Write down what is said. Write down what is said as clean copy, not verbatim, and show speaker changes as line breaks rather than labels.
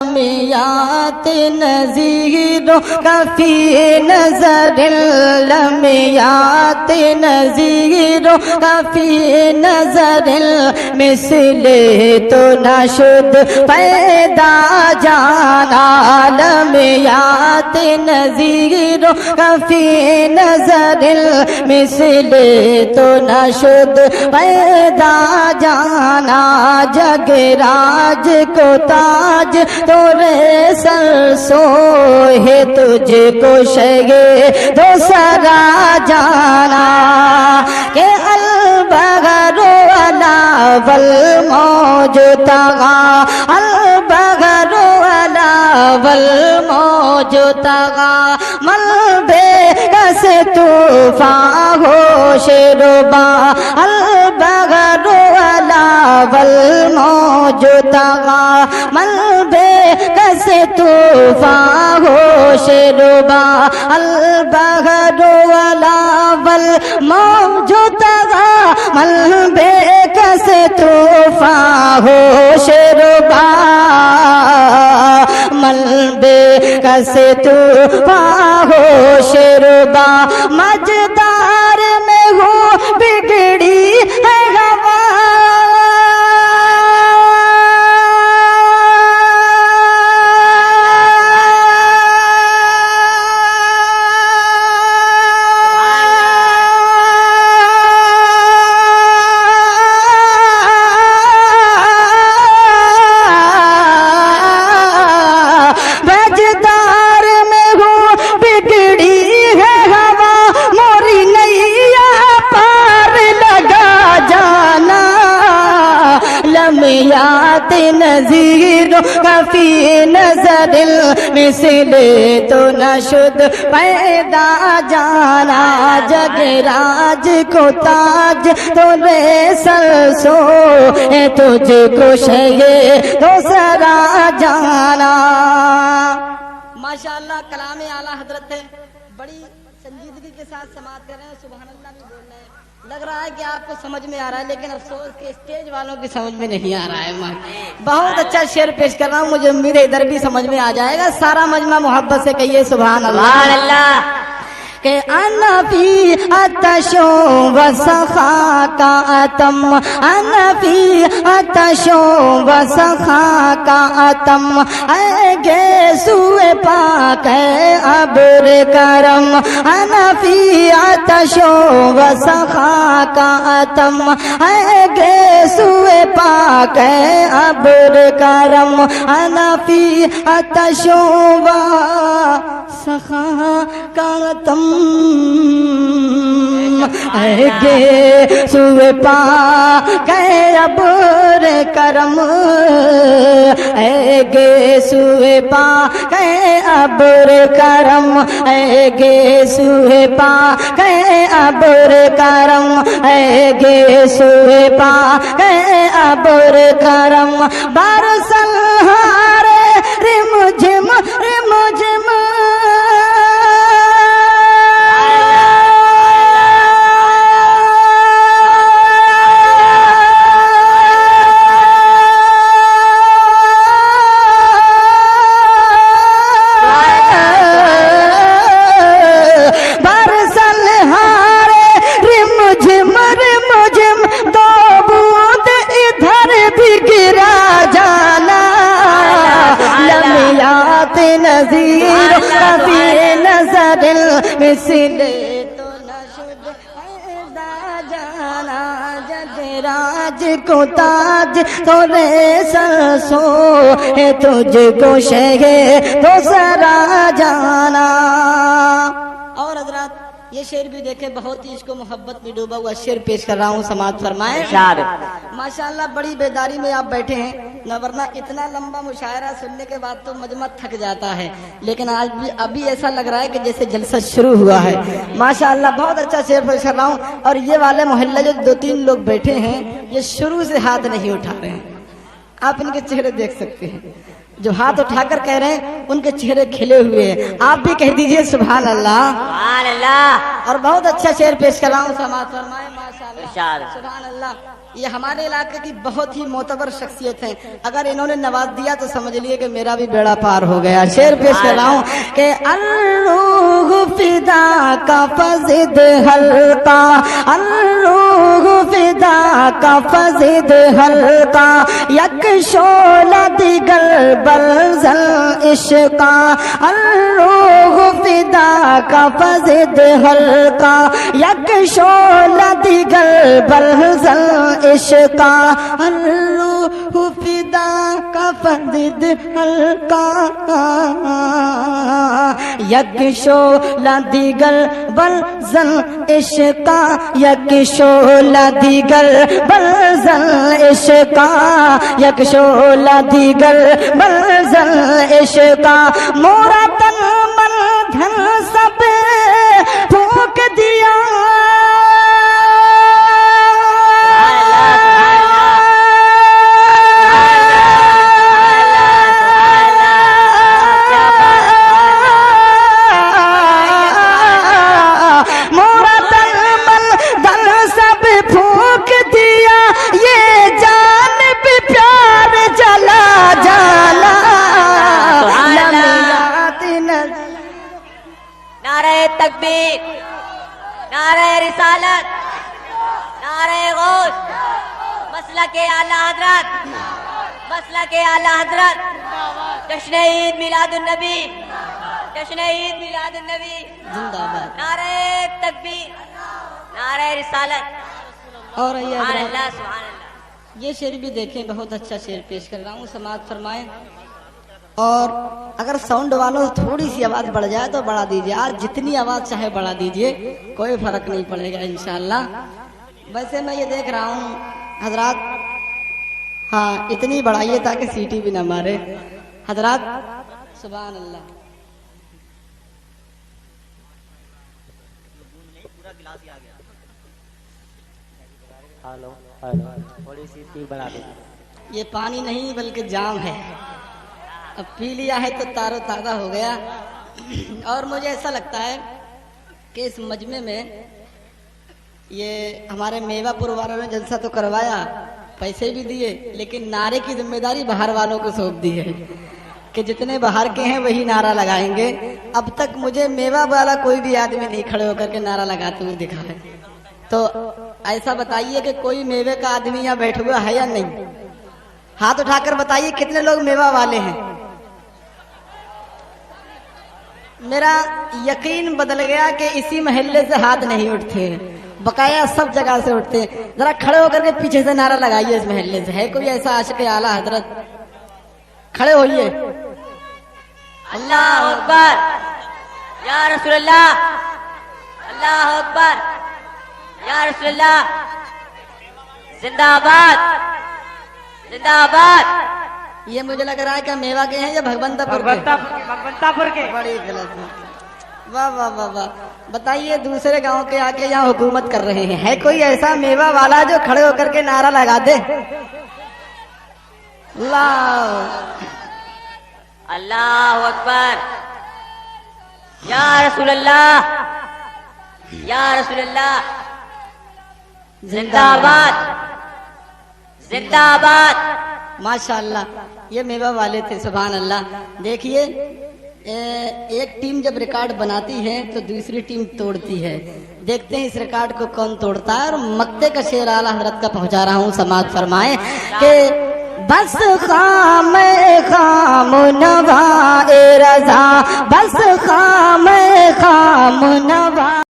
لمیات نذیر کفی نظر لمیات نذیر کفی نظر مثل تو نشد پیدا جانا لمیات نذیر کفی نظر مثل تو نشد پیدا جانا جگ راج کو تاج تورے سر سو ہے تجھ کو شگے دوسرا جانا کہ البغر علا والموج تغا البغر علا والموج تغا مل بے کس طوفان ہو شربا البغر علا والموج تغا مل بے کس طوفان ہو شربا البغر علا والموج تغا مل بے کس طوفان ہو شربا مل بے کس طوفان ہو شربا مجدار میں ہو بگڑی ہے ہوا لمیات نذیر کفی نظر مثل تو نشد پیدا جانا جگ راج کو تاج تورے سر سو ہے تجھ کو شگے دوسرا جانا۔ ماشاءاللہ کلام اعلیٰ حضرت ہے، بڑی سنجیدگی کے ساتھ سماعت کر رہے ہیں، سبحان اللہ بھی بول رہے ہیں۔ لگ رہا ہے کہ آپ کو سمجھ میں آ رہا ہے، لیکن افسوس کہ اسٹیج والوں کی سمجھ میں نہیں آ رہا ہے۔ بہت اچھا شعر پیش کر رہا ہوں، مجھے امید ہے ادھر بھی سمجھ میں آ جائے گا۔ سارا مجمع محبت سے کہیے سبحان اللہ۔ کہ انا فی عطشوں و سخا کا اتم انا فی عطشوں و سخا کا اتم اے گیسوئے پاک ہے ابر کرم انا فی عطشوں و سخا کا اتم اے گیسوئے پاک ہے ابر کرم انا فی عطشوں و سخا کا اتم اے گے سوئے پاک ہے ابر کرم اے گے سوئے پاک ہے ابر کرم اے گے سوئے پاک ہے ابر کرم اے گے سوئے پاک ہے ابر کرم برسل ہارے رم جھم نذیر کفی نظر مثل تو نشد پیدا جانا جگ راج کو تاج تورے سر سو ہے تجھ کو شگے دوسرا جانا۔ اور حضرات یہ شعر بھی دیکھیں، بہت ہی اس کو محبت میں ڈوبا ہوا شعر پیش کر رہا ہوں، سماعت فرمائیں۔ ماشاءاللہ بڑی بیداری میں آپ بیٹھے ہیں، نہ ورنہ اتنا لمبا مشاعرہ سننے کے بعد تو مجمع تھک جاتا ہے، لیکن آج بھی ابھی ایسا لگ رہا ہے کہ جیسے جلسہ شروع ہوا ہے۔ ماشاءاللہ بہت اچھا شعر پیش کر رہا ہوں، اور یہ والے محلہ جو 2-3 لوگ بیٹھے ہیں یہ شروع سے ہاتھ نہیں اٹھا رہے ہیں، آپ ان کے چہرے دیکھ سکتے ہیں۔ जो हाथ उठाकर कह रहे हैं उनके चेहरे खिले हुए हैं। आप भी कह दीजिए सुभान अल्लाह।
सुभान अल्लाह।
और बहुत अच्छा शेर पेश कर रहा हूँ, समाज फरमाए माशाअल्लाह।
इरशाद।
सुभान अल्लाह। ये हमारे इलाके की बहुत ही मोतबर शख्सियत है, अगर इन्होंने नवाज दिया तो समझ लिए कि मेरा भी बेड़ा पार हो गया। शेर पेश कर रहा हूँ कि अर्रूह फिदा का फज़िद हल्का, अर्रूह फिदा का फज़िद हल्का, यक शोला दिगर बलज़ल इश्का, अर्रूह फिदा का फज़िद हल्का, यक शोला दिगर बलज़ल इश्का, अर्रूह फिदा का फज़िद हल्का, यक शोला दिगर बलज़ल इश्का, यक शोला दिगर बलज़ल इश्का, यक शोला दिगर बलज़ल इश्का, मोरा तन मन धन सब फूंक दिया,
तकबीर, नारे रिसालत, नारे गौस, मसलके आला हजरत, मसलके आला हजरत, जश्न ईद मिलादुन नबी, जश्न ईद मिलादुन नबी,
जिंदाबाद।
नारे तकबीर, नारे रिसालत।
और ये
सुभान अल्लाह, सुभान अल्लाह।
ये शेर भी देखें, बहुत अच्छा शेर पेश कर रहा हूँ, समाअत फरमाएं। और अगर साउंड वालों थोड़ी सी आवाज बढ़ जाए तो बढ़ा दीजिए, आज जितनी आवाज चाहे बढ़ा दीजिए, कोई फर्क नहीं पड़ेगा इंशाअल्लाह। वैसे मैं ये देख रहा हूँ हजरात, हाँ इतनी बढ़ाइए ताकि सीटी भी ना मारे हजरात। सुभान अल्लाह।
हेलो हेलो, थोड़ी सी स्पीड बढ़ा दो।
ये पानी नहीं बल्कि जाम है, अब पी लिया है तो तारो ताजा हो गया। और मुझे ऐसा लगता है कि इस मजमे में ये हमारे मेवापुर वालों ने जलसा तो करवाया, पैसे भी दिए, लेकिन नारे की जिम्मेदारी बाहर वालों को सौंप दी है कि जितने बाहर के हैं वही नारा लगाएंगे। अब तक मुझे मेवा वाला कोई भी आदमी नहीं खड़े होकर के नारा लगाते हुए दिखा है, तो ऐसा बताइए कि कोई मेवे का आदमी यहाँ बैठा हुआ है या नहीं? हाथ उठाकर बताइए कितने लोग मेवा वाले हैं। मेरा यकीन बदल गया कि इसी महल्ले से हाथ नहीं उठते, बकाया सब जगह से उठते। जरा खड़े होकर के पीछे से नारा लगाइए, इस महल्ले से है कोई ऐसा आशिक आला हजरत? खड़े होइए।
अल्लाह अकबर, या रसूलल्लाह, अल्लाह अकबर, या रसूलल्लाह, जिंदाबाद जिंदाबाद।
ये मुझे लग रहा है कि मेवा के हैं या भगवंतापुर के?
भगवंतापुर के।
बड़ी गलत है। वाह वाह वाह वाह। बताइए दूसरे गांव के आके यहाँ हुकूमत कर रहे हैं, है कोई ऐसा मेवा वाला जो खड़े होकर के नारा लगा दे?
अल्लाह अकबर, या रसूलल्लाह, या रसूलल्लाह, जिंदाबाद जिंदाबाद।
माशाअल्लाह, ये मेवा वाले थे। सुभान अल्लाह। देखिए एक टीम जब रिकॉर्ड बनाती है तो दूसरी टीम तोड़ती है। देखते हैं इस रिकॉर्ड को कौन तोड़ता है। और मक्ते का शेर आला हजरत का पहुंचा रहा हूँ, समाअत फरमाए कि बस खाम खाम नवा ए रजा, बस खाम खाम नवा।